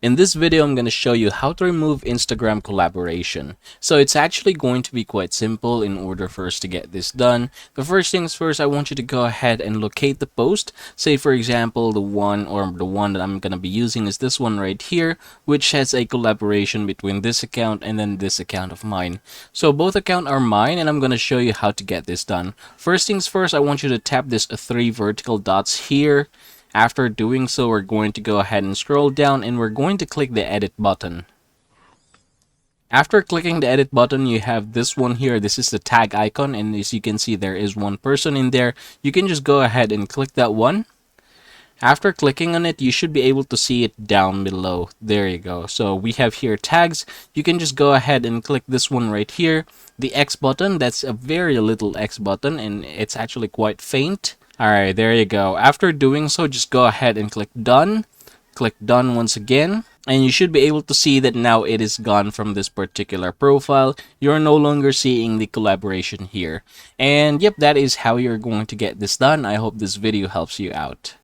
In this video, I'm going to show you how to remove Instagram collaboration. So it's actually going to be quite simple in order for us to get this done. The first things first, I want you to go ahead and locate the post. Say for example, the one that I'm going to be using is this one right here, which has a collaboration between this account and then this account of mine. So both accounts are mine, and I'm going to show you how to get this done. First things first, I want you to tap this three vertical dots here. After doing so, we're going to go ahead and scroll down and we're going to click the edit button. After clicking the edit button, you have this one here. This is the tag icon, and as you can see, there is one person in there. You can just go ahead and click that one. After clicking on it, you should be able to see it down below. There you go. So we have here tags. You can just go ahead and click this one right here. The X button, that's a very little X button, and it's actually quite faint. Alright, there you go. After doing so, just go ahead and click done. Click done once again. And you should be able to see that now it is gone from this particular profile. You're no longer seeing the collaboration here. And yep, that is how you're going to get this done. I hope this video helps you out.